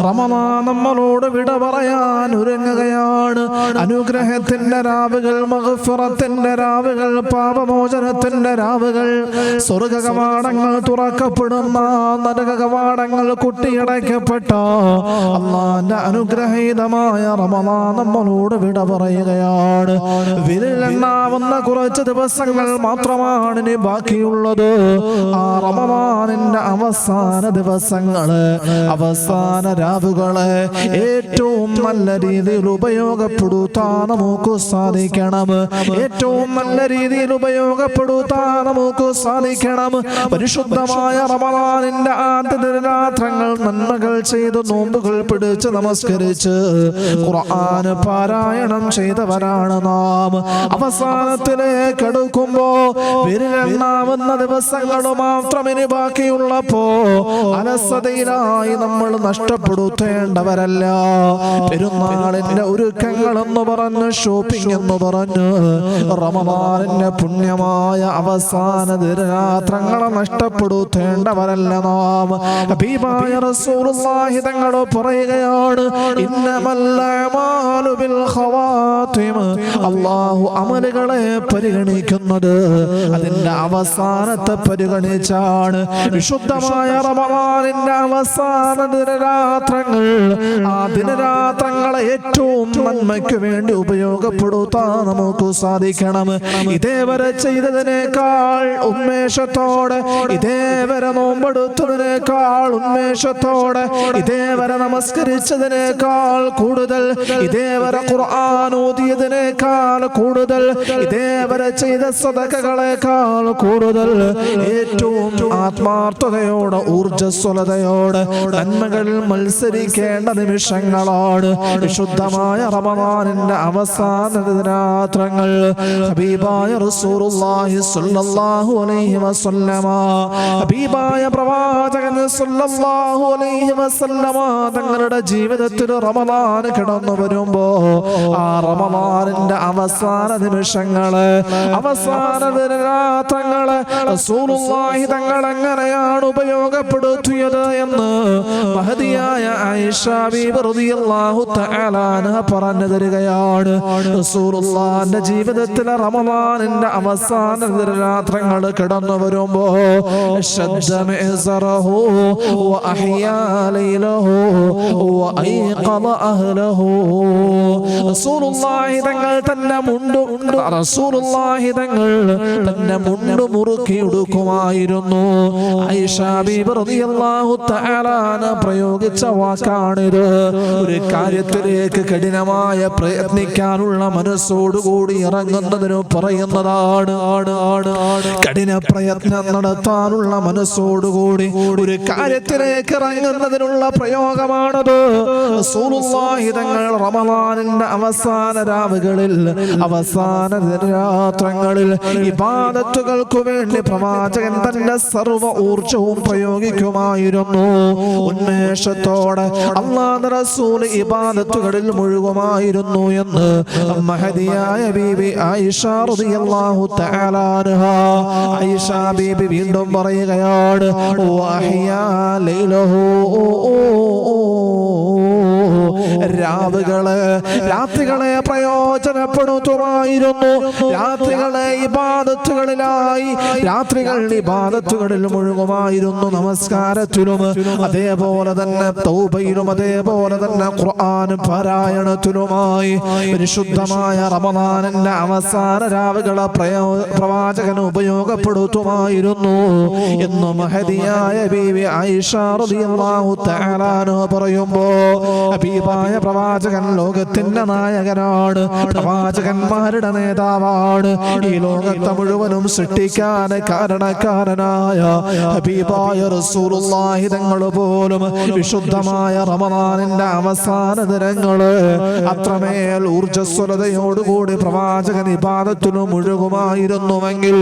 റമളാൻ നമ്മളോട് വിട പറയാൻ ഒരുങ്ങുകയാണ്. അനുഗ്രഹത്തിന്റെ രാവുകൾ, മഗ്ഫിറത്തിന്റെ രാവുകൾ, പാപമോചനത്തിന്റെ രാവുകൾ, സ്വർഗ്ഗ കവാടങ്ങൾ തുറക്കപ്പെടുന്ന, നരക കവാടങ്ങൾ കുട്ടിയടയ്ക്കപ്പെട്ട അല്ലാഹുവിന്റെ അനുഗ്രഹീതമായ റമളാൻ നമ്മളോട് വിട പറയുകയാണ്. വിരലെണ്ണാവുന്ന കുറച്ച് ദിവസങ്ങൾ മാത്രമാണ് ഇനി ബാക്കിയുള്ളത്. ആ റമളാനിന്റെ അവസാന ദിവസങ്ങള്, അവസാന രാവുകളെ ഏറ്റവും നല്ല രീതിയിൽ ഉപയോഗപ്പെടുത്താൻ നമുക്ക് സാധിക്കണം. ഏറ്റവും നല്ല രീതിയിൽ ഉപയോഗപ്പെടുത്താൻ നമുക്ക് സാധിക്കണം. പരിശുദ്ധമായ റമളാനിന്റെ ആദ്യ രാത്രങ്ങൾ നന്മകൾ ചെയ്ത്, നോമ്പുകൾ പിടിച്ച്, നമസ്കരിച്ച്, ഖുർആൻ പാരായണം ചെയ്തവരാണ് നാം. അവസാനത്തിലേക്ക് അടുക്കുമ്പോ വിരലെണ്ണാവുന്ന ദിവസങ്ങൾ മാത്രം ഇനി ബാക്കിയുള്ളപ്പോ അലസതയിലായി നമ്മൾ നഷ്ടപ്പെടുത്തേണ്ടവരല്ല. പെരുന്നാളിന്റെ ഒരുക്കങ്ങൾ എന്ന് പറഞ്ഞ്, ഷോപ്പിംഗ് എന്ന് പറഞ്ഞ് റമളാനിന്റെ പുണ്യമായ അവസാന ദിനരാത്രങ്ങളെ നഷ്ടപ്പെടുത്തേണ്ടവരല്ല നാം. ഹബീബായ റസൂലുള്ളാഹി തങ്ങൾ പറയുകയാണ്, ഇന്നമൽ അഅമാലു ബിൽ ഖവാതിം. അല്ലാഹു അമലുകളെ പരിഗണിക്കുന്നത് അതിന്റെ അവസാനത്തെ പരിഗണിച്ചാണ്. വിശുദ്ധമായ റമളാനിന്റെ അവസാന ദിനരാത്രങ്ങൾ, ആ ദിനരാത്രങ്ങളെ ഏറ്റവും നന്മയ്ക്ക് വേണ്ടി ഉപയോഗപ്പെടുത്താൻ നമുക്ക് സാധിക്കണം. ഇതേവരെ ചെയ്തതിനേക്കാൾ ഉന്മേഷത്തോടെ, ഇതേവരെ നോമ്പെടുത്തതിനേക്കാൾ ഉന്മേഷത്തോടെ, ഇതേവരെ നമസ്കരിച്ചതിനേക്കാൾ കൂടുതൽ, ഇതേവരെ ഖുർആൻ ഓതിയതിനേക്കാൾ കൂടുതൽ, ഇതേവരെ ചെയ്ത സദഖകളേക്കാൾ കൂടുതൽ, ഏറ്റവും ആത്മാർത്ഥതയോടെ, ഊർജ്ജസ്വലതയോടെ നന്മകളിൽ മത്സരിക്കേണ്ട നിമിഷങ്ങളാണ് വിശുദ്ധമായ റമളാനിന്റെ അവസാന ദിനരാത്രങ്ങൾ. ഹബീബായ റസൂലുള്ളാഹി സ്വല്ലല്ലാഹു അലൈഹി വസല്ലമ, ഹബീബായ പ്രവാചകൻ സ്വല്ലല്ലാഹു അലൈഹി വസല്ലമ തങ്ങളുടെ ജീവിതത്തിൽ റമളാൻ കടന്നു വരുമ്പോ ആ റമളാനിന്റെ അവസാന നിമിഷങ്ങള്, അവസാന ദിനരാത്രങ്ങള് റസൂലുള്ളാഹി തങ്ങൾ എങ്ങനെയാണ് ഉപയോഗപ്പെടുത്തിയത് എന്ന് മഹദിയായ ആയിഷ ബീബി റളിയല്ലാഹു തആല അൻഹ പറഞ്ഞു തരികയാണ്. റസൂലുള്ളാഹിന്റെ ജീവിതത്തിലെ റമളാനിന്റെ അവസാന ദിനരാത്രങ്ങൾ കടന്നു വരുമ്പോ ശദ്ദ മിഅ്സറഹു വഅഹ്യാ ലൈലഹു വഅയ്ഖള അഹ്ലഹു. റസൂലുള്ളാഹി തങ്ങൾ തന്നെ മുണ്ട് മുറുക്കി ഉടുക്കുമായിരുന്നു. ആയിഷ ബീബി റളിയല്ലാഹു തആല അൻഹ പ്രയോഗിച്ച വാക്കാണിത്. ഒരു കാര്യത്തിലേക്ക് കഠിനമായ പ്രയത്നിക്കാനുള്ള മനസ്സോടുകൂടി ഇറങ്ങുന്നതിന് പറയുന്നതാണ്. കഠിന പ്രയത്നം നടത്താനുള്ള മനസ്സോടുകൂടി ഒരു കാര്യത്തിലേക്ക് ഇറങ്ങുന്നതിനുള്ള പ്രയോഗമാണത്. റസൂലുള്ളാഹി തങ്ങൾ റമളാനിന്റെ അവസാന രാവുകളിൽ, അവസാന രാത്രങ്ങളിൽ ഇബാദത്തുകൾക്ക് വേണ്ടി പ്രവാചകൻ തന്റെ സർവ്വ ഊർജവും പ്രയോഗിക്കുമായിരുന്നു. ഉന്മേഷത്തോടെ അല്ലാഹുവിന്റെ റസൂൽ ഇബാദത്തുകളിൽ മുഴുകുമായിരുന്നു എന്ന് മഹദിയായ ബീബി ആയിഷ റളിയല്ലാഹു തആല അൻഹ, ആയിഷ ബീബി വീണ്ടും പറയുകയാണ്, വഅഹ്യാ ലൈലഹു, രാത്രികളെ പ്രയോജനപ്പെടുത്തുമായിരുന്നു. രാത്രികളെ ഇബാദത്തുകളിലായി, രാത്രികൾ ഇബാദത്തുകളിൽ മുഴുകുമായിരുന്നു. നമസ്കാരത്തിലും അതേപോലെ തന്നെ തൗബയിലും അതേപോലെ തന്നെ ഖുർആൻ പാരായണത്തിലുമായി പരിശുദ്ധമായ റമളാനിന്റെ അവസാന രാവുകളെ പ്രവാചകൻ ഉപയോഗപ്പെടുത്തുമായിരുന്നു എന്ന് മഹദിയായ ബീവി ആയിഷ റളിയല്ലാഹു തആല അൻഹ പറയുമ്പോ, ഹബീബായ പ്രവാചകൻ ലോകത്തിന്റെ നായകനാണ്, പ്രവാചകന്മാരുടെ നേതാവാണ്. ഈ ലോകത്തെ മുഴുവനും സൃഷ്ടിക്കാൻ കാരണക്കാരനായ ഹബീബായ റസൂലുള്ളാഹി തങ്ങൾ പോലും വിശുദ്ധമായ റമളാനിന്റെ അവസാന ദിനങ്ങള് അത്രമേൽ ഊർജ്ജസ്വലതയോടുകൂടി പ്രവാചകൻ ഇബാദത്തിനു മുഴുകുമായിരുന്നുവെങ്കിൽ,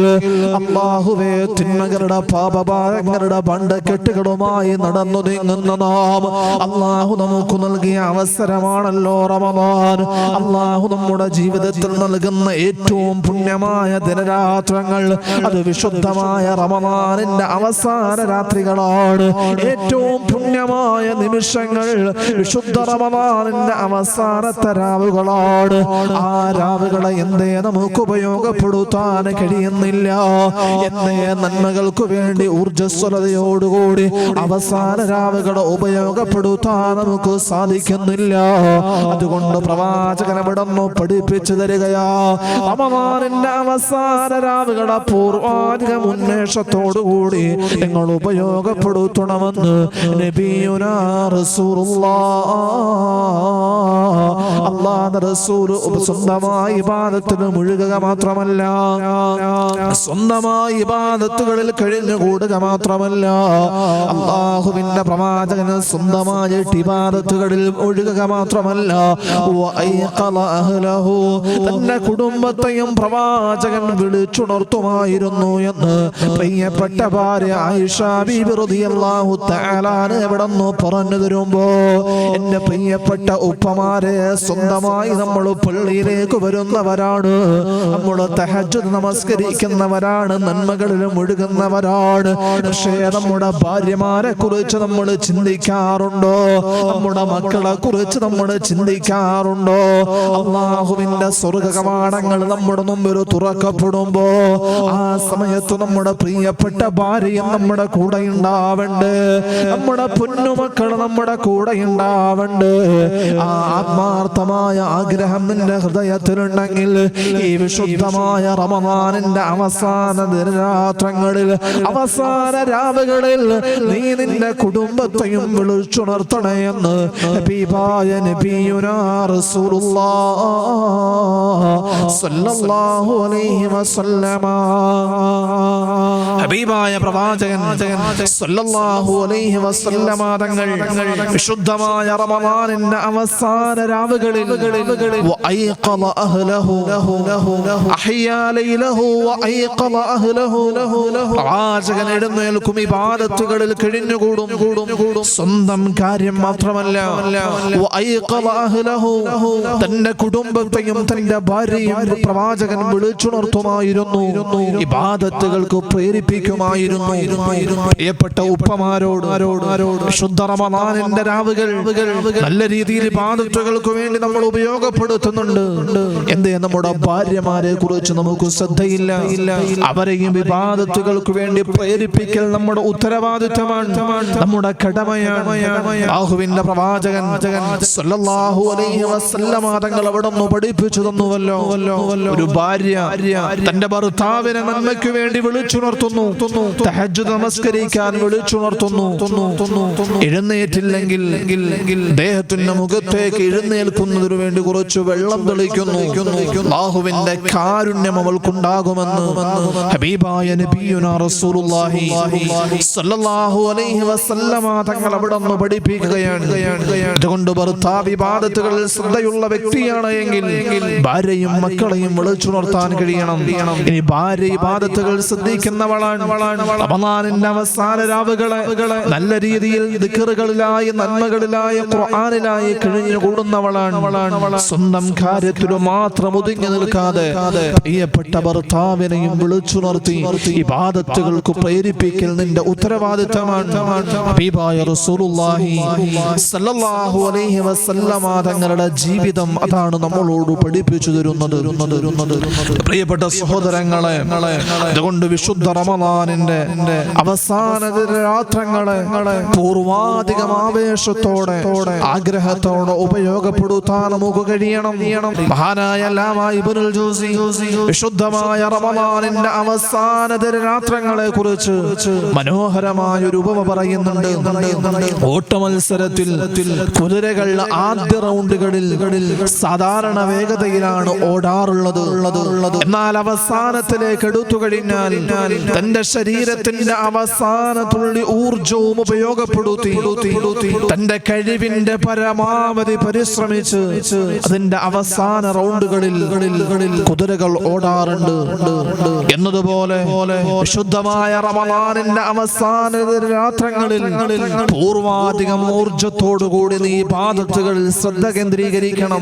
അല്ലാഹുവേ, തിന്മകളുടെ പാപഭാരങ്ങളുടെ ബണ്ടക്കെട്ടുകളുമായി നടന്നു നീങ്ങുന്ന നാം, അല്ലാഹു നമുക്ക് നൽകിയ അവസരമാണല്ലോ റമളാൻ. അല്ലാഹു നമ്മുടെ നമ്മുടെ ജീവിതത്തിൽ നൽകുന്ന ഏറ്റവും പുണ്യമായ ദിനരാത്രങ്ങൾ അത് വിശുദ്ധമായ റമദാനിന്റെ അവസാന രാത്രികളാണ്. ഏറ്റവും പുണ്യമായ നിമിഷങ്ങൾ വിശുദ്ധ റമദാനിന്റെ അവസാനത്തെ രാവുകളാണ്. ആ രാവുകളെ എന്തേ നമുക്ക് ഉപയോഗപ്പെടുത്താൻ കഴിയുന്നില്ല? എന്തേ നന്മകൾക്ക് വേണ്ടി ഊർജ്ജസ്വലതയോടുകൂടി അവസാന രാവുകളെ ഉപയോഗപ്പെടുത്താൻ നമുക്ക് സാധിക്കുന്നില്ല? അതുകൊണ്ട് പ്രവാചകൻ ഇവിടുന്ന് പഠിപ്പിച്ചു തരികയാ, റമദാനിന്റെ അവസാന രാവുകളെ പൂർവാധിക ഉന്മേഷത്തോടുകൂടി നിങ്ങൾ ഉപയോഗപ്പെടുത്തണമെന്ന് നബിയുനാ റസൂലുള്ളാഹ്. അല്ലാഹുവിന്റെ റസൂൽ സ്വന്തമായി ഇബാദത്തിന് മുഴുകുക മാത്രമല്ല, സ്വന്തമായി ഇബാദത്തുകളിൽ കഴിഞ്ഞുകൂടുക മാത്രമല്ല, അല്ലാഹുവിന്റെ പ്രവാചകന് സ്വന്തമായിട്ട് ഇബാദത്തുകളിൽ ഒഴുകുക മാത്രമല്ല, തന്റെ കുടുംബത്തെയും പ്രവാചകൻ വിളിച്ചുണർത്തുമായിരുന്നു എന്ന് പ്രിയപ്പെട്ട ഭാര്യ ആയിഷ ബീബി റളിയല്ലാഹു തആല എവിടെന്ന് പറഞ്ഞു തരുമ്പോ, എന്റെ പ്രിയപ്പെട്ട ഉപ്പമാരെ, സ്വന്തമായി നമ്മൾ പള്ളിയിലേക്ക് വരുന്നവരാണ്, നമ്മൾ തഹജ്ജുദ് നമസ്കരിക്കുന്നവരാണ്, നന്മകളിൽ മുഴുകുന്നവരാണ്. പക്ഷേ നമ്മുടെ ഭാര്യമാരെ കുറിച്ച് നമ്മൾ ചിന്തിക്കാറുണ്ടോ? നമ്മുടെ മക്കളെ കുറിച്ച് നമ്മൾ ചിന്തിക്കാറുണ്ടോ? അല്ലാഹുവിന്റെ സ്വർഗ്ഗ കവാടങ്ങൾ നമ്മുടെ മുമ്പിൽ തുറക്കപ്പെടുമ്പോ ആ സമയത്ത് നമ്മുടെ പ്രിയപ്പെട്ട ഭാര്യയും നമ്മുടെ കൂടെ ഉണ്ടാവണ്ട്, നമ്മുടെ പൊന്നുമക്കൾ നമ്മുടെ കൂടെ ഉണ്ടാവണ്ട്. ആ ആത്മാർത്ഥമായ ആഗ്രഹം നിന്റെ ഹൃദയത്തിലുണ്ടെങ്കിൽ ഈ വിശുദ്ധമായ റമദാനിന്റെ അവസാന ദിനരാത്രങ്ങളിൽ, അവസാന രാവുകളിൽ നീ നിന്റെ കുടുംബത്തെയും വിളിച്ചുണർത്തണമെന്ന് ഹബീബായ നബിയുനാ റസൂലുള്ളാഹ് സ്വല്ലല്ലാഹു അലൈഹി വസല്ലമ. ഹബീബായ പ്രവാചകൻ സ്വല്ലല്ലാഹു അലൈഹി വസല്ലമ തങ്ങൾ വിശുദ്ധമായ റമദാനിന്റെ അവസാന രാവുകളിൽ വഅയ്ഖള അഹ്ലഹു അഹ്യാ ലൈലഹു വഅയ്ഖള അഹ്ലഹു, പ്രവാചകൻ എഴുന്നേൽക്കും, ഇബാദത്തുകളിൽ കഴിഞ്ഞുകൂടും. സ്വന്തം കാര്യം മാത്രമല്ല, വഅയ്ഖള അഹ്ലഹു, തന്റെ കുടുംബത്തെയും തന്റെ ഭാര്യയും പ്രവാചകൻ വിളിച്ചുണർത്തുമായിരുന്നു, ഇബാദത്തുകൾക്ക് പ്രേരിപ്പിക്കുമായിരുന്നു. പ്രിയപ്പെട്ട ഉപ്പമാരോട് ശുദ്ധ റമദാനിന്റെ രാവുകൾ നല്ല രീതിയിൽ ഇബാദത്തുകൾക്ക് വേണ്ടി നമ്മൾ ഉപയോഗപ്പെടുത്തുന്നുണ്ട്. എന്തേ നമ്മുടെ ഭാര്യമാരെ കുറിച്ച് നമുക്ക് ശ്രദ്ധയില്ല? അവരെയും ഇബാദത്തുകൾക്ക് വേണ്ടി പ്രേരിപ്പിക്കൽ നമ്മുടെ ഉത്തരവാദിത്തമാണ്, നമ്മുടെ കടമയാണ്. അല്ലാഹുവിന്റെ പ്രവാചകൻ സ്വല്ലല്ലാഹു അലൈഹി വസല്ലമ തങ്ങൾ അവിടുന്ന് പഠിപ്പിച്ചു തന്നുവല്ലോ, ഒരു ഭാര്യ തന്റെ ഭർത്താവിനെ നന്മയ്ക്ക് വേണ്ടി വിളിച്ചുണർത്തുന്നു, തഹജ്ജുദ് നമസ്കരിക്കാൻ വിളിച്ചുണർത്തുന്നു. എഴുന്നേറ്റില്ലെങ്കിൽ ദേഹത്തിന്റെ മുഖത്തേക്ക് എഴുന്നേൽക്കുന്നതിനു വേണ്ടി കുറച്ച് വെള്ളം തെളിക്കുന്നു. അല്ലാഹുവിന്റെ കാരുണ്യം അവൾക്കുണ്ടാകുമെന്ന് ഹബീബായ നബിയുനാ റസൂലുള്ളാഹി സ്വല്ലല്ലാഹു അലൈഹി വസല്ലമ തങ്ങൾ അവിടുന്ന് പഠിപ്പിക്കുകയാണ്. അതുകൊണ്ട് ഭർത്താവ് ഇബാദത്തുകളിൽ ശ്രദ്ധയുള്ള വ്യക്തിയാണ് എങ്കിൽ ഭാര്യയും മക്കളെയും വിളിച്ചുണർത്താൻ കഴിയണം. ഇനി ഭാര്യ ഇബാദത്തുകൾ ശ്രദ്ധിക്കുന്നവളാണ്, റമദാനിന്റെ അവസാന രാവുകളെ നല്ല രീതിയിൽ ദിക്റുകളിലായി, നന്മകളിലായി, ഖുർആനിലായി കഴിഞ്ഞുകൂടുന്നവളാണ്. സ്വന്തം കാര്യത്തിൽ മാത്രം ഒതുങ്ങി നിൽക്കാതെ പ്രിയപ്പെട്ട ഭർത്താവിനെയും വിളിച്ചുണർത്തി ഇബാദത്തുകൾക്ക് പ്രേരിപ്പിക്കൽ നിന്റെ ഉത്തരവാദിത്തമാണ്. ഹബീബായ റസൂലുള്ളാഹി സ്വല്ലല്ലാഹു അലൈഹി വസല്ലമ തങ്ങളുടെ ജീവിതം അതാണ് നമ്മളോട് പഠിപ്പിച്ചു തരുന്നത്. പ്രിയപ്പെട്ട സഹോദരങ്ങളെ, അതുകൊണ്ട് വിശുദ്ധ റമദാനിന്റെ അവസാന രാത്രങ്ങളെ പൂർവാധികം ആവേശത്തോടെ, ആഗ്രഹത്തോടെ ഉപയോഗപ്പെടുത്താൻ നമുക്ക് കഴിയണം. മഹാനായ അല്ലാമാ ഇബ്നുൽ ജൗസി വിശുദ്ധമായ റമദാനിന്റെ അവസാന രാത്രങ്ങളെ കുറിച്ച് മനോഹരമായ ഒരു ഉപമ പറയുന്നുണ്ട്. ഓട്ടമത്സരത്തിൽ കുതിരകൾ ആദ്യ റൗണ്ടുകളിൽ സാധാരണ വേഗതയിലാണ് ഓടാറുള്ളത്. എന്നാൽ അവസാനത്തിലേക്ക് എടുത്തു കഴിഞ്ഞാൽ തന്റെ ശരീരത്തിന്റെ അവസാന തുള്ളി ഊർജവും ഉപയോഗപ്പെടുത്തി തന്റെ കഴിവിന്റെ പരമാവധി പരിശ്രമിച്ച് അതിന്റെ അവസാന റൗണ്ടുകളിൽ കുതിരകൾ ഓടാറുണ്ട്. എന്നതുപോലെ വിശുദ്ധമായ റമദാനിന്റെ അവസാന രാത്രങ്ങളിൽ പൂർവാധികം ഊർജത്തോടുകൂടി നീ ഇബാദത്തുകളിൽ ശ്രദ്ധ കേന്ദ്രീകരിക്കണം.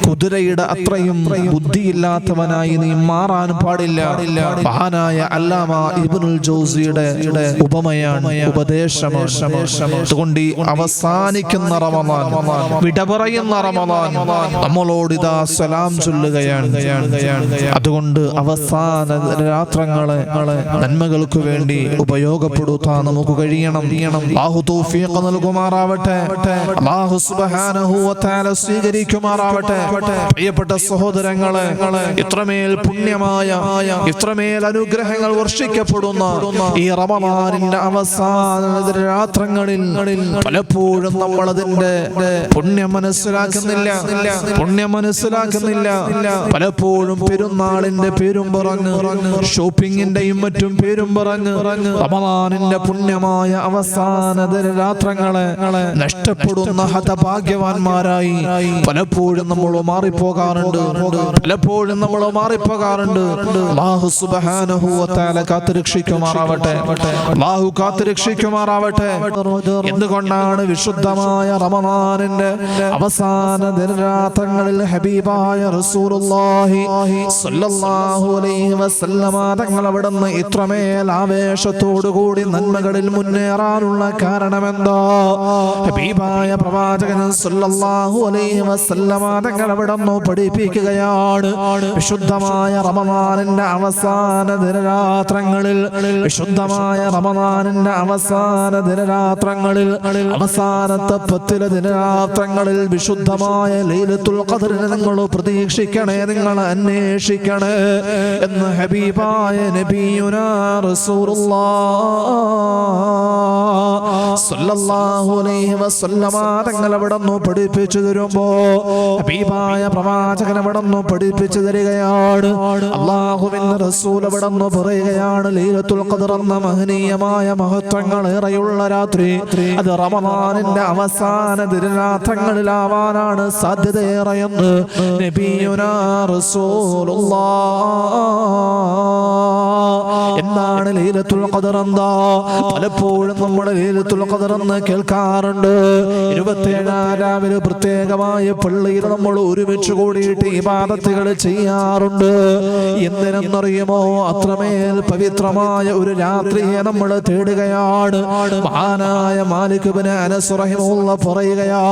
കുതിരയുടെ അത്രയും ബുദ്ധിയില്ലാത്തവനായി നീ മാറാൻ പാടില്ല. മഹാനായ അല്ലാമ ഇബ്നുൽ ജൗസിയുടെ ഉപമയാണ്, ഉപദേശമാണ്. അതുകൊണ്ട് ഈ അവസാനിക്കുന്ന റമദാൻ, വിട പറയുന്ന റമദാൻ നമ്മളോട് ഇതാ സലാം ചൊല്ലുകയാണ്. അതുകൊണ്ട് അവസാന രാത്രങ്ങളെ നന്മകൾക്ക് വേണ്ടി ഉപയോഗപ്പെടുത്താൻ നമുക്ക് കഴിയണം. അല്ലാഹു തൗഫീഖ് നൽകുമാറാവട്ടെ. അല്ലാഹു സുബ്ഹാനഹു വ തആല സ്വീകരിക്കുമാറാവട്ടെ. പ്രിയപ്പെട്ട സഹോദരങ്ങളെ, ഇത്രമേൽ പുണ്യമായ, ഇത്രമേൽ അനുഗ്രഹങ്ങൾ വർഷിക്കപ്പെടുന്ന ഈ റമദാനിന്റെ അവസാന രാത്രങ്ങളിൽ പലപ്പോഴും നമ്മൾ അതിന്റെ പുണ്യം മനസ്സിലാക്കുന്നില്ല. പലപ്പോഴും പെരുന്നാളിന്റെ പേരും പറഞ്ഞ്, ഷോപ്പിങ്ങിന്റെയും മറ്റും പേരും പറഞ്ഞ് റമദാനിന്റെ പുണ്യമായ അവസാന രാത്രങ്ങളെ നഷ്ടപ്പെടുന്ന ഹതഭാഗ്യവാന്മാരായി പലപ്പോഴും നമ്മൾ മാറിപ്പോകാറുണ്ട്. അല്ലാഹു സുബ്ഹാനഹു വ തആല കാത്തുരക്ഷിക്കുമാറാവട്ടെ. എന്തുകൊണ്ടാണ് വിശുദ്ധമായ റമദാനിന്റെ അവസാന ദിനരാത്രങ്ങളിൽ ഹബീബായ റസൂലുള്ളാഹി സ്വല്ലല്ലാഹു അലൈഹി വസല്ലമ തങ്ങൾ അവിടുന്ന് ഇത്രമേൽ ആവേശത്തോടുകൂടി നന്മകളിൽ മുന്നേറാനുള്ള കാരണമെന്താ? ഹബീബായ പ്രവാചകൻ സ്വല്ലല്ലാഹു അലൈഹി വസല്ലമ തങ്ങൾ അവിടുന്ന് പഠിപ്പിക്കുകയാണ്, വിശുദ്ധമായ റമദാനിന്റെ അവസാന ദിനരാത്രങ്ങളിൽ, അവസാനത്തെ 10 ദിനരാത്രങ്ങളിൽ വിശുദ്ധമായ ലൈലത്തുൽ ഖദ്റിനെ നിങ്ങൾ പ്രതീക്ഷിക്കണേ, നിങ്ങൾ അന്വേഷിക്കണേ എന്ന് ഹബീബായ നബിയുനാ റസൂലുള്ളാഹി സ്വല്ലല്ലാഹു അലൈഹി വസല്ലമ തങ്ങൾ അവിടുന്ന് പഠിപ്പിച്ചു തരുമ്പോ ഹബീബായ പ്രവാചകൻ അവിടുന്ന് പഠിപ്പിച്ചു തരികയാണ്. അല്ലാഹുവിന്റെ റസൂൽ അവിടുന്ന് പറയുകയാണ്, ലൈലത്തുൽ ഖദ്ർ എന്ന മഹനീയമായ മഹത്വങ്ങൾ ഏറെയുള്ള രാത്രി അത് റമദാനിന്റെ അവസാന ദിനരാത്രങ്ങളിലാവാനാണ് സാധ്യതയേറെയെന്ന് നബിയുനാ റസൂലുള്ളാഹി. എന്താണ് ലൈലത്തുൽ ഖദ്ർ? എന്താ? പലപ്പോഴും നമ്മുടെ ലൈലത്തുൽ ഖദ്ർ എന്ന് കേൾക്കാറുണ്ട്. 27 രാവിലെ പ്രത്യേകമായ പള്ളിയിൽ നമ്മൾ ഒരുമിച്ച് കൂടിയിട്ട് ഇബാദത്തുകൾ ചെയ്യാറുണ്ട്. എന്തിനെന്നറിയുമോ? അത്രമേൽ പവിത്രമായ ഒരു രാത്രിയെ നമ്മൾ തേടുകയാണ്. മഹാനായ മാലിക് ഇബ്നു അനസ് റഹിമഹുല്ലാഹ് പറയുകയാ,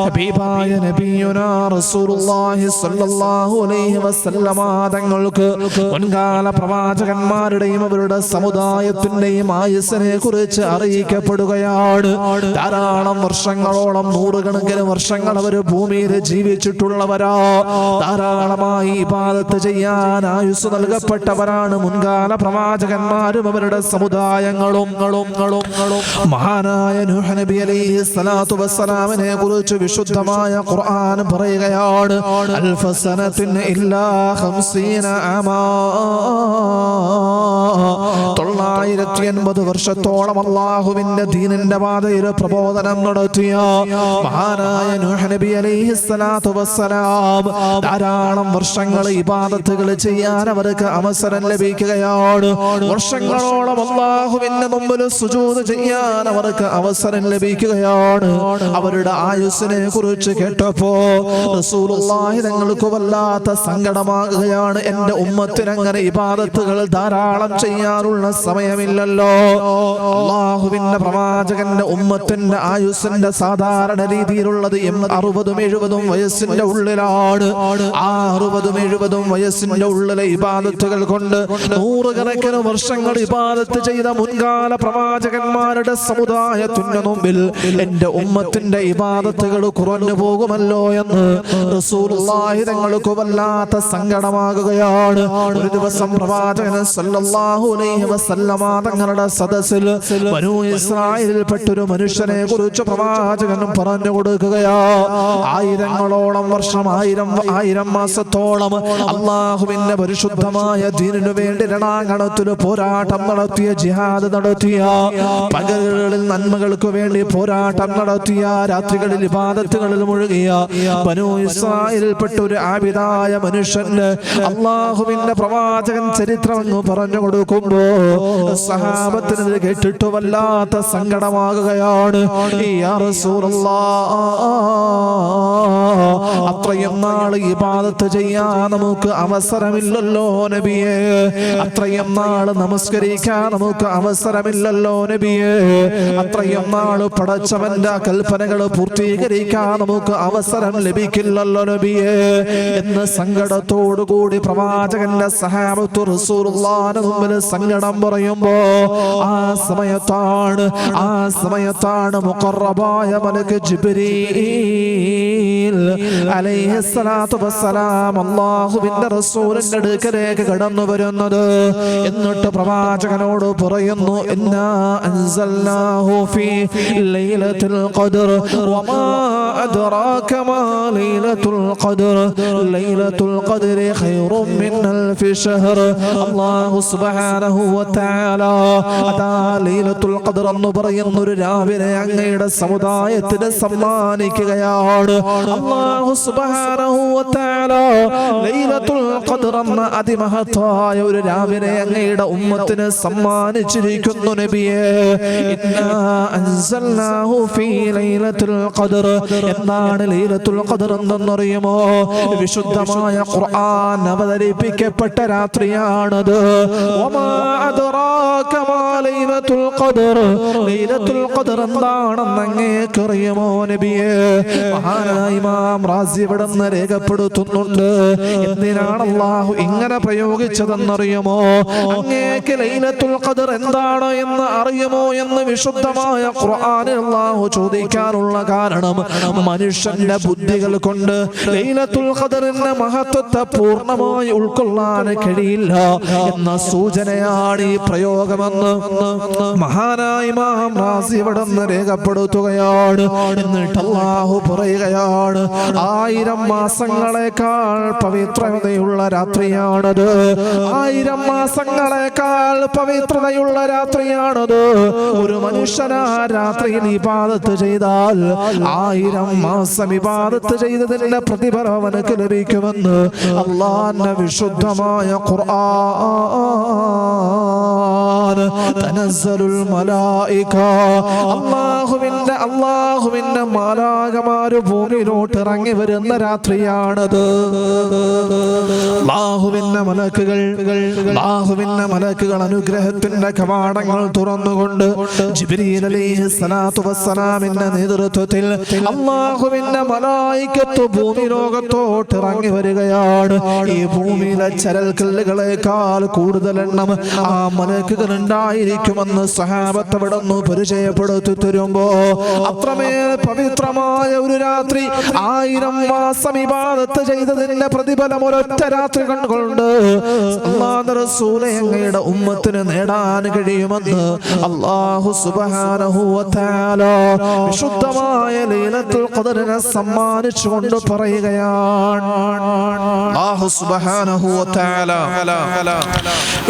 ഹബീബായ നബിയുനാ റസൂലുള്ളാഹി സ്വല്ലല്ലാഹു അലൈഹി വസല്ലമ തങ്ങൾക്ക് മുൻകാല പ്രവാചകന്മാരുടെയും അവരുടെ സമുദായത്തിന്റെയും ആയുസ്സിനെ കുറിച്ച് അറിയിക്കപ്പെടുകയാണ്. ധാരാളം വർഷങ്ങളോളം, നൂറുകണക്കിന് വർഷങ്ങൾ അവർ ഭൂമിയിൽ ജീവിച്ചിട്ടുള്ളവരാ. ധാരാളമായി ഇബാദത്ത് ചെയ്യാൻ ആയുസ് നൽകപ്പെട്ടവരാണ് മുൻകാല പ്രവാചകന്മാരും അവരുടെ സമുദായങ്ങളും. മഹാനായ നൂഹ് നബി അലൈഹി സ്വലാത്തു വസ്സലാമിനെ കുറിച്ച് വിശുദ്ധമായ ഖുർആൻ പറയുകയാണ്, അൽഫ സനത്തിൻ ഇല്ലാ 50 ആമാ. 980 വർഷത്തോളം അല്ലാഹുവിന്റെ ദീനിന്റെ പാതയിൽ പ്രബോധനം നടത്തിയ മഹാനായ നൂഹ് നബി അലൈഹി സ്വലാത്തു വസ്സലാം ധാരാളം വർഷങ്ങൾ ഇബാദത്തുകൾ ചെയ്യാൻ അവർക്ക് അവസരം ലഭിക്കുകയാണ്. വർഷങ്ങളോളം അല്ലാഹുവിന്റെ മുമ്പിൽ സുജൂദ് ചെയ്യാൻ അവർക്ക് അവസരം ലഭിക്കുകയാണ്. അവരുടെ ആയുസ്സിനെ കുറിച്ച് കേട്ടപ്പോ റസൂലുള്ളാഹി തങ്ങൾക്ക് വല്ലാത്ത സങ്കടമാകുകയാണ്. എന്റെ ഉമ്മത്തിന് അങ്ങനെ ഇബാദത്തുകൾ ധാരാളം ചെയ്യാനുള്ള സമയമില്ലല്ലോ. അല്ലാഹുവിന്റെ പ്രവാചകന്റെ ഉമ്മത്തിന്റെ ആയുസ്സിന്റെ സാധാരണ രീതിയിലുള്ളത് 60-70 വയസ്സിന്റെ ഉള്ളിലാണ്. ആ 60-70 വയസ്സിന്റെ ഉള്ളിലെ ഇബാദത്തുകൾ കൊണ്ട് നൂറുകണക്കിന് വർഷങ്ങൾ ഇബാദത്ത് ചെയ്ത മുൻകാല പ്രവാചകന്മാരുടെ സമുദായത്തിന്റെ മുമ്പിൽ എന്റെ ഉമ്മത്തിന്റെ ഇബാദത്തുകൾ കുറഞ്ഞു പോകുമല്ലോ എന്ന് റസൂലുള്ളാഹി തങ്ങൾക്ക് വല്ലാത്ത സങ്കടമാകുകയാണ്. ഒരു ദിവസം പ്രവാചകൻ സല്ലല്ലാഹു അലൈഹി വസല്ലമ തങ്ങളുടെ സദസ്സിൽ ബനൂ ഇസ്രായേലിൽപ്പെട്ടൊരു മനുഷ്യനെ കുറിച്ച് പ്രവാചകൻ പറഞ്ഞു കൊടുക്കുകയാ. ആയിരങ്ങളോളം വർഷം, ആയിരം മാസത്തോളം അല്ലാഹുവിന്റെ പരിശുദ്ധമായ ദീനിനു വേണ്ടി രണാങ്കണത്തിൽ പോരാട്ടം നടത്തിയ, ജിഹാദ് നടത്തിയ, പകലുകളിൽ നന്മകൾക്ക് വേണ്ടി പോരാട്ടം നടത്തിയ, രാത്രികളിൽ ഇബാദത്തുകളിൽ മുഴുകിയ ബനൂ ഇസ്രായേലിൽപ്പെട്ട ഒരു ആബിദായ മനുഷ്യന് അല്ലാഹുവിന്റെ പ്രവാചകൻ ചരിത്രം പറഞ്ഞു കൊടുക്കുമ്പോ സഹാബത്തിന് ഇത് കേട്ടിട്ട് വല്ലാത്ത സങ്കടമാകുകയാണ്. യാ റസൂലല്ലാഹ്, അത്രയും നാൾ ഇബാദത്ത് ചെയ്യാൻ നമുക്ക് അവസരമില്ലല്ലോ നബിയേ, അത്രയും നാൾ നമസ്കരിക്കാൻ നമുക്ക് അവസരമില്ലല്ലോ നബിയേ, അത്രയും നാൾ പടച്ചവന്റെ കൽപ്പനകൾ പൂർത്തീകരിക്കാൻ നമുക്ക് അവസരം ലഭിക്കില്ലല്ലോ നബിയേ എന്ന് സങ്കടത്തോടു കൂടി പ്രവാചകന്റെ സഹാബത്തു റസൂലുള്ളാഹിന്റെ മുമ്പിൽ സങ്കടം പറയുമ്പോ ആ സമയത്താണ് മുഖറബായ മലക്ക് ജിബ്രീൽ അലൈഹിസ്സലാത്തു വസ്സലാം അല്ലാഹുവിന്റെ റസൂലിന്റെ അടുക്കലേക്ക് കടന്നു വരുന്നത്. എന്നിട്ട് പ്രവാചകനോട് പറയുന്നു, ഇന്നാ അൻസൽനാഹു ഫീ ലൈലത്തുൽ ഖദ്ർ വമാ അദ്റാക മാ ലൈലത്തുൽ ഖദ്ർ ലൈലത്തുൽ ഖദ്രി ഖൈറും മിൻ അൽഫി ശഹർ. അല്ലാഹു സുബ്ഹാനഹു വ തആല അതാ ലൈലത്തുൽ ഖദ്ർ എന്ന് പറയുന്ന ഒരു രാവിനെ അങ്ങയുടെ സമുദായത്തിന് സമ്മാനിക്കുകയാണ്. അല്ലാഹു സുബ്ഹാനഹു വ തആല ലൈലത്തുൽ ഖദ്ർ എന്ന അതിമഹത്തായ ഒരു രാവിനെ അങ്ങയുടെ ഉമ്മത്തിന് സമ്മാനിച്ചിരിക്കുന്നു നബിയേ. ഇന്നാ അൻസൽനാഹു ഫീ ലൈലത്തുൽ ഖദ്ർ. എന്താണ് ലൈലത്തുൽ ഖദ്ർ എന്നറിയുമോ? വിശുദ്ധമായ ഖുർആൻ അവതരിപ്പിക്കപ്പെട്ട രാത്രിയാണത്. വമാ അദ്റാക മാ ലൈലത്തുൽ ഖദ്ർ. ലൈലത്തുൽ ഖദ്ർ എന്താണെന്ന് അങ്ങേക്ക് അറിയുമോ നബിയേ? മഹാനായ ഇമാം റാസി ഇവിടെ നിന്ന് രേഖപ്പെടുത്തുന്നുണ്ട്. എന്തിനാണ് അല്ലാഹു ഇങ്ങനെ പ്രയോഗിച്ചതെന്നറിയുമോ? അങ്ങേക്ക് ലൈലത്തുൽ ഖദ്ർ എന്താണ് എന്ന് അറിയുമോ എന്ന് വിശുദ്ധമായ ഖുർആനിൽ അല്ലാഹു ചോദിക്കാനുള്ള കാരണം മനുഷ്യന്റെ ബുദ്ധികൾ കൊണ്ട് ലൈലത്തുൽ ഖദ്റിന്റെ മഹത്വത്തെ പൂർണ്ണമായി ഉൾക്കൊള്ളാൻ കഴിയില്ല എന്ന സൂചനയാണ് ഈ പ്രയോഗമെന്ന് മഹാനായ ഇമാം റാസി ഇവിടെ നിന്ന് രേഖപ്പെടുത്തുകയാണ്. എന്നിട്ട് അല്ലാഹു പറയുകയാണ്, 1000 മാസങ്ങളെക്കാൾ പവിത്രതയുള്ള രാത്രിയാണത്. 1000 മാസങ്ങളെക്കാൾ പവിത്രതയുള്ള രാത്രിയാണത്. ഒരു മനുഷ്യൻ ആ രാത്രിയിൽ ഇബാദത്ത് ചെയ്താൽ 1000 മാസം ഇബാദത്ത് ചെയ്തതിന്റെ പ്രതിഫലം അവനക്ക് ലഭിക്കുമെന്ന് അല്ലാഹുവിന്റെ വിശുദ്ധമായ ഖുർആൻ. തനസ്സലുൽ മലായിക. അല്ലാഹുവിന്റെ മാലാഖമാർ ഭൂമിയിലോട്ട് ഇറങ്ങി വരുന്ന രാത്രിയാണത്. അല്ലാഹുവിന്റെ മലക്കുകൾ അനുഗ്രഹത്തിന്റെ കവാടങ്ങൾ തുറന്നുകൊണ്ട് ജിബ്രീൽ അലൈഹിസ്സലാത്തു വസ്സലാമിന്റെ നേതൃത്വത്തിൽ അല്ലാഹുവിന്റെ മലായികത്ത് ഭൂമി ലോകത്തോട്ട് ഇറങ്ങി വരികയാണ്. ഈ ഭൂമിയിലെ ചരൽക്കല്ലുകളെക്കാൾ കൂടുതൽ എണ്ണം ആ മലക്കുകൾ ഉണ്ടായിരിക്കുമെന്ന് സ്വഹാബത്ത് വിടന്നു പരിചയപ്പെടുത്തി തരുമ്പോ അത്രമേൽ പവിത്രമായ ഒരു രാത്രി 1000 മാസം ഇബാദത്ത് ചെയ്തതിന്റെ പ്രതിഫലം ഒരൊറ്റ രാത്രി കണ്ടുകൊണ്ട് അല്ലാഹുവിന്റെ റസൂലേ അങ്ങയുടെ ഉമ്മത്തിന് നേടാൻ കഴിയുമെന്ന് അല്ലാഹു സുബ്ഹാനഹു വ തആല വിശുദ്ധമായ ലൈലത്തുൽ ഖദ്റിനെ സമ്മാനിച്ചുകൊണ്ട് പറയുകയാണ്. അല്ലാഹു സുബ്ഹാനഹു വ തആല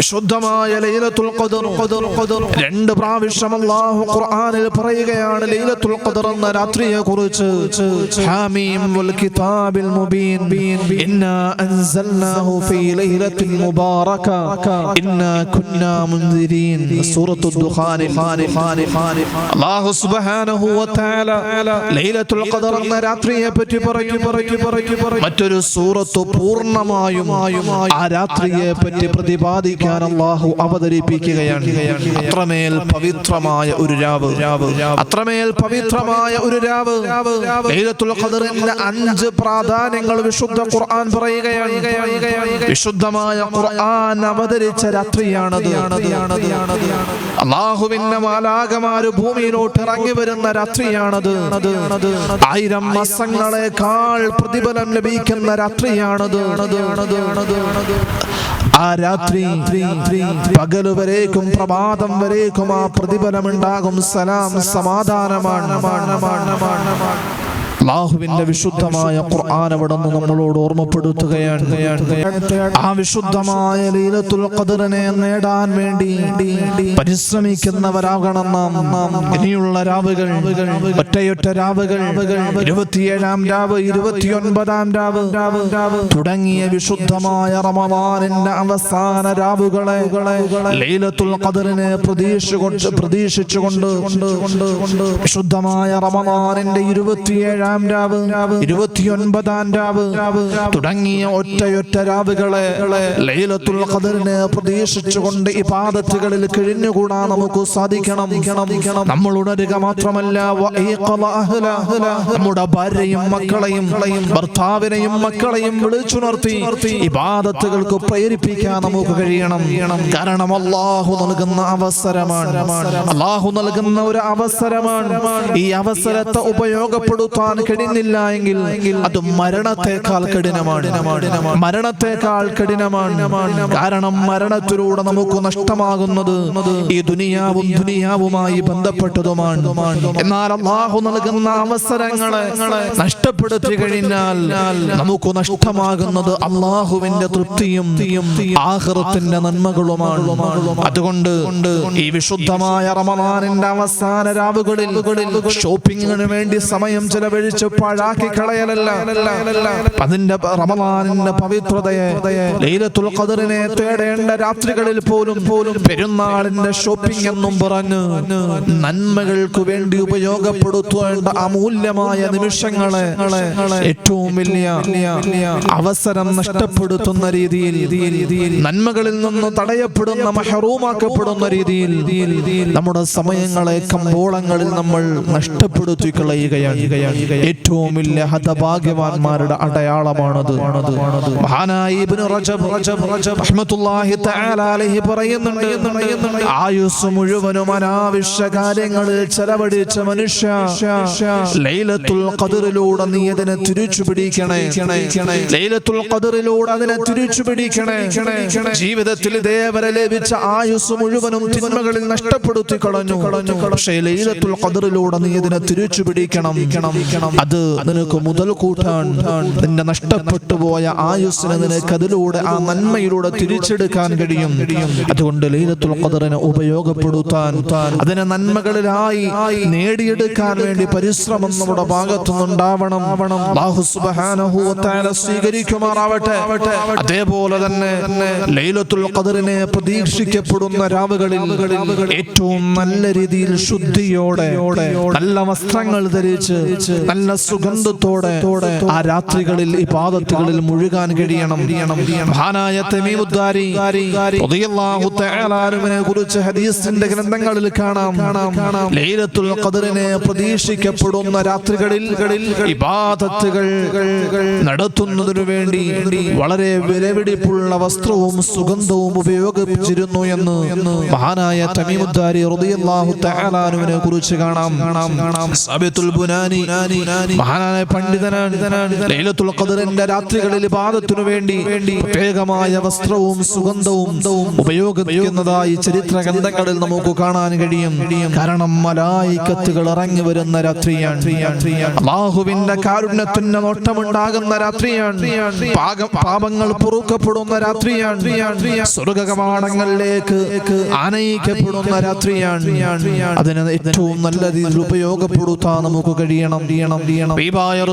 വിശുദ്ധമായ ലൈലത്തുൽ ഖദ്ർ 2 പ്രാവശ്യം അല്ലാഹു ഖുർആനിൽ പറയുകയാണ് ലൈലത്തുൽ ഖദ്ർ എന്ന രാത്രിയെ കുറിച്ച്. ഹാമീം വൽ കിതാബിൽ മുബീൻ ഇന്നാ അൻസൽനാഹു ഫീ ലൈലത്തിൽ മുബാറക ഇന്നാ കുന്നാ മുൻദിരീൻ. സൂറത്തുൽ ദുഖാൻ. അല്ലാഹു സുബ്ഹാനഹു വ തആല ലൈലത്തുൽ ഖദ്ർ എന്ന രാത്രിയെ പറ്റി പറയും. മറ്റൊരു സൂറത്ത് പൂർണ്ണമായും ആ രാത്രിയെ പറ്റി പ്രതിപാദിക്കാൻ അല്ലാഹു അവതരിപ്പിക്കുകയാണ്. അത്രമേൽ പവിത്രമായ ഒരു രാവ്. ലൈലത്തുൽ ഖദ്റിന്റെ 5 പ്രാധാന്യങ്ങൾ വിശുദ്ധ ഖുർആൻ പറയുകയാണ്. വിശുദ്ധമായ ഖുർആൻ അവതരിച്ച രാത്രിയാണത്. അല്ലാഹുവിന്റെ മാലാഖമാർ ഭൂമിയിലോട്ട് ഇറങ്ങി വരുന്ന രാത്രിയാണത്. 1000 മാസങ്ങളെക്കാൾ പ്രതിഫലം ലഭിക്കുന്ന രാത്രിയാണത്. ആ രാത്രി പകലുവരേക്കും പ്രഭാതം വരേക്കും ആ പ്രതിഫലമുണ്ടാകും. സലാം, സമാധാനമാണ്. അല്ലാഹുവിന്റെ വിശുദ്ധമായ ഖുർആൻ അവിടെ നിന്ന് നമ്മളോട് ഓർമ്മപ്പെടുത്തുകയാണ്. ആ വിശുദ്ധമായ ലൈലത്തുൽ ഖദ്റിനെ നേടാൻ വേണ്ടി പരിശ്രമിക്കുന്നവരാകണം നാം. ഇനിയുള്ള രാവുകൾ, ഒറ്റയൊറ്റ രാവുകൾ, 27-ാം രാവ്, 29-ാം രാവ് തുടങ്ങിയ വിശുദ്ധമായ റമളാനിന്റെ അവസാന രാവുകളെ ലൈലത്തുൽ ഖദ്റിനെ പ്രതീക്ഷിച്ചുകൊണ്ട് വിശുദ്ധമായ റമളാനിന്റെ 27-ാം 27-ാം രാവ്, 29-ാം രാവ് തുടങ്ങിയ ഒറ്റയൊറ്റ രാവുകളെ ലൈലത്തുൽ ഖദറിനെ പ്രതീക്ഷിച്ചുകൊണ്ട് ഇബാദത്തുകളിൽ കഴിഞ്ഞുകൂടാൻ നമുക്ക് സാധിക്കണം. നമ്മൾ ഉണരുക മാത്രമല്ല, നമ്മുടെ ഭാര്യയും മക്കളെയും ഭർത്താവിനെയും മക്കളെയും വിളിച്ചുണർത്തി ഇബാദത്തുകൾക്ക് പ്രേരിപ്പിക്കാൻ നമുക്ക് കഴിയണം. കാരണം അല്ലാഹു നൽകുന്ന അവസരമാണ്, അല്ലാഹു നൽകുന്ന ഒരു അവസരമാണ്. ഈ അവസരത്തെ ഉപയോഗപ്പെടുത്താൻ കഴിഞ്ഞില്ല എങ്കിൽ അത് മരണത്തെക്കാൾ കഠിനമാണ്. കാരണം മരണത്തിലൂടെ നമുക്ക് നഷ്ടമാകുന്നത് ഈ ദുനിയാവുമായി ബന്ധപ്പെട്ടതുമാണ്. എന്നാൽ അല്ലാഹു നൽകുന്ന അവസരങ്ങളെ നഷ്ടപ്പെടുത്തി കഴിഞ്ഞാൽ നമുക്ക് നഷ്ടമാകുന്നത് അല്ലാഹുവിന്റെ തൃപ്തിയും ആഖിറത്തിന്റെ നന്മകളുമാണ്. അതുകൊണ്ട് ഈ വിശുദ്ധമായ റമളാനിന്റെ അവസാന രാവുകളിൽ ഷോപ്പിങ്ങിന് വേണ്ടി സമയം ചെലവഴിച്ച് പാഴാക്കി കളയലല്ല, അതിന്റെ റമളാനിന്റെ പവിത്രതയെ ലൈലത്തുൽ ഖദറിനെ തേടേണ്ട രാത്രികളിൽ പോലും പെരുന്നാളിന്റെ ഷോപ്പിംഗ് എന്നും പറഞ്ഞ് നന്മകൾക്ക് വേണ്ടി ഉപയോഗപ്പെടുത്തേണ്ട അമൂല്യമായ നിമിഷങ്ങളെ ഏറ്റവും വലിയ അവസരം നഷ്ടപ്പെടുത്തുന്ന രീതിയിൽ, നന്മകളിൽ നിന്ന് തടയപ്പെടുന്ന മഹറൂമാക്കപ്പെടുന്ന രീതിയിൽ നമ്മുടെ സമയങ്ങളെ കമ്പോളങ്ങളിൽ നമ്മൾ നഷ്ടപ്പെടുത്തി കളയുകയാണ്. ഏറ്റവും വലിയ ഹതഭാഗ്യവാന്മാരുടെ അടയാളമാണത്. മഹാനായ ഇബ്നു റജബ് റഹ്മത്തുള്ളാഹി തആല അലൈഹി പറയുന്നുണ്ട്, ആയുസ് മുഴുവനും അനാവശ്യ കാര്യങ്ങളിൽ ചെലവഴിച്ച മനുഷ്യ, ലൈലത്തുൽ ഖദറിലൂടെ നീ അതിനെ തിരിച്ചു പിടിക്കണേ. ലൈലത്തുൽ ഖദറിലൂടെ അതിനെ തിരിച്ചു പിടിക്കണേ. ജീവിതത്തിൽ ഇതേവരെ ലഭിച്ച ആയുസ് മുഴുവനും തിന്മകളിൽ നഷ്ടപ്പെടുത്തി കളഞ്ഞു. പക്ഷേ ലൈലത്തുൽ ഖദറിലൂടെ നീ ഇതിനെ തിരിച്ചു പിടിക്കണം. അത് നിനക്ക് മുതൽ കൂട്ടാൻ, നിന്റെ നഷ്ടപ്പെട്ടു പോയ ആയുസ്സിനെ നിനക്ക് അതിലൂടെ, ആ നന്മയിലൂടെ തിരിച്ചെടുക്കാൻ കഴിയും. അതുകൊണ്ട് ലൈലത്തുൽ ഖദറിനെ ഉപയോഗപ്പെടുത്താൻ, അതിനെ നന്മകളിലായി നേടിയെടുക്കാൻ വേണ്ടി പരിശ്രമം നമ്മുടെ ഭാഗത്തുനിന്നുണ്ടാവണം. അല്ലാഹു സുബ്ഹാനഹു വ തആല സ്വീകരിക്കുമാറാവട്ടെ. അതേപോലെ തന്നെ ലൈലത്തുൽ ഖദറിനെ പ്രതീക്ഷിക്കപ്പെടുന്ന രാവുകളിൽ ഏറ്റവും നല്ല രീതിയിൽ ശുദ്ധിയോടെ, നല്ല വസ്ത്രങ്ങൾ ധരിച്ച്, നല്ല സുഗന്ധത്തോടെ ആ രാത്രികളിൽ ഇബാദത്തുകളിൽ മുഴുകാൻ കഴിയണം. മഹാനായ തമീമുദ്ദാരി റളിയല്ലാഹു തആല അൻഹുവിനെ കുറിച്ച് ഹദീസിന്റെ ഗ്രന്ഥങ്ങളിൽ കാണാം, ലൈലത്തുൽ ഖദറിനെ പ്രതീക്ഷിക്കപ്പെടുന്ന രാത്രികളിൽ ഇബാദത്തുകൾ നടത്തുന്നതിനു വേണ്ടി വളരെ വിലപിടിപ്പുള്ള വസ്ത്രവും സുഗന്ധവും ഉപയോഗിച്ചിരുന്നു എന്ന് മഹാനായ തമീമുദ്ദാരി റളിയല്ലാഹു തആല അൻഹുവിനെ കുറിച്ച് കാണാം. സാബിത്തുൽ ബുനാനി മഹാനായ പണ്ഡിതനാണ്. ലൈലത്തുൽ ഖദറിന്റെ രാത്രികളിൽ ഇബാദത്തിനു വേണ്ടി പ്രത്യേകമായ വസ്ത്രവും സുഗന്ധവും ഉപയോഗിക്കുന്നതായി ചരിത്ര ഗ്രന്ഥങ്ങളിൽ നമുക്ക് കാണാൻ കഴിയും. കാരണം മലായികത്തുകൾ ഇറങ്ങി വരുന്ന രാത്രിയാണ്, അല്ലാഹുവിന്റെ കാരുണ്യത്തിന്റെ നോട്ടമുണ്ടാകുന്ന രാത്രിയാണ്, പാപങ്ങൾ പൊറുക്കപ്പെടുന്ന രാത്രിയാണ്, സ്വർഗ്ഗ കവാടങ്ങളിലേക്ക് ആനയിക്കപ്പെടുന്ന രാത്രിയാണ്. അതിനെ ഏറ്റവും നല്ല രീതിയിൽ ഉപയോഗപ്പെടുത്താൻ നമുക്ക് കഴിയണം.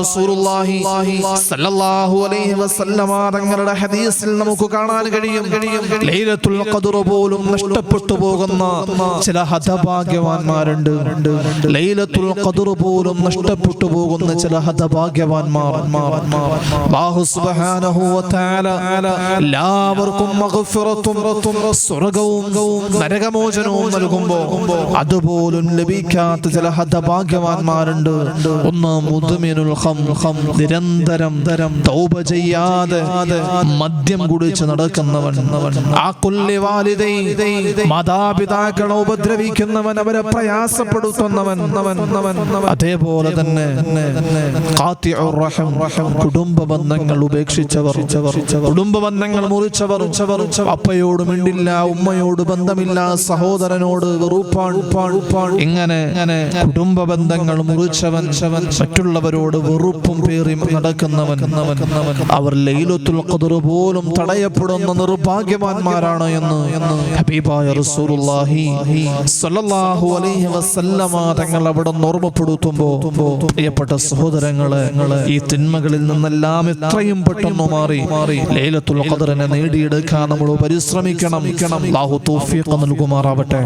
റസൂലുള്ളാഹി സ്വല്ലല്ലാഹു അലൈഹി വസല്ലമ തങ്ങളുടെ ഹദീസിൽ നമുക്ക് കാണാൻ കഴിയും, ലൈലത്തുൽ ഖദർ പോലും നഷ്ടപ്പെട്ടു പോകുന്ന ചില ഹതഭാഗ്യവാന്മാരുണ്ട്. ലൈലത്തുൽ ഖദർ പോലും നഷ്ടപ്പെട്ടു പോകുന്ന ചില ഹതഭാഗ്യവാന്മാർ. അല്ലാഹു സുബ്ഹാനഹു വ തആല എല്ലാവർക്കും മഗ്ഫിറത്തും സ്വർഗ്ഗവും നരകമോചനവും നൽകുമ്പോൾ അതുപോലും ലഭിക്കാത്ത ചില ഹതഭാഗ്യവാന്മാരുണ്ട്. ഒന്ന് മുദ്മിനുൽ ഖംർ, നിരന്തരം തൗബ ചെയ്യാതെ മദ്യം കുടിച്ച് നടക്കുന്നവൻ. മാതാപിതാക്കളെ ഉപദ്രവിക്കുന്നവൻ, അവരെ പ്രയാസപ്പെടുത്തുന്നവൻ. അതേപോലെ തന്നെ കുടുംബ ബന്ധങ്ങൾ ഉപേക്ഷിച്ചവർ, കുടുംബ ബന്ധങ്ങൾ മുറിച്ചവർ, അപ്പയോട് മിണ്ടില്ല, ഉമ്മയോട് ബന്ധമില്ല, സഹോദരനോട് വെറുപ്പാണ്. ഇങ്ങനെ കുടുംബ ബന്ധങ്ങൾ മുറിച്ചവൻ, മറ്റുള്ളവരോട് വെറുപ്പും പേറി നടക്കുന്നവൻ, അവർ ലൈലത്തുൽ ഖദർ പോലും തടയപ്പെടുന്ന നിർഭാഗ്യവാന്മാരാണ് എന്ന് ഹബീബായ റസൂലുള്ളാഹി സ്വല്ലല്ലാഹു അലൈഹി വസല്ലമ തങ്ങൾ അവിടെ ഓർമ്മപ്പെടുത്തുമ്പോൾ, പ്രിയപ്പെട്ട സഹോദരങ്ങളെ, ഈ തിന്മകളിൽ നിന്നെല്ലാം എത്രയും പെട്ടെന്ന് മാറി ലൈലത്തുൽ ഖദറിനെ നേടിയെടുക്കാൻ നമ്മൾ പരിശ്രമിക്കണം. അല്ലാഹു തൗഫീഖ് നൽകുമാറാവട്ടെ.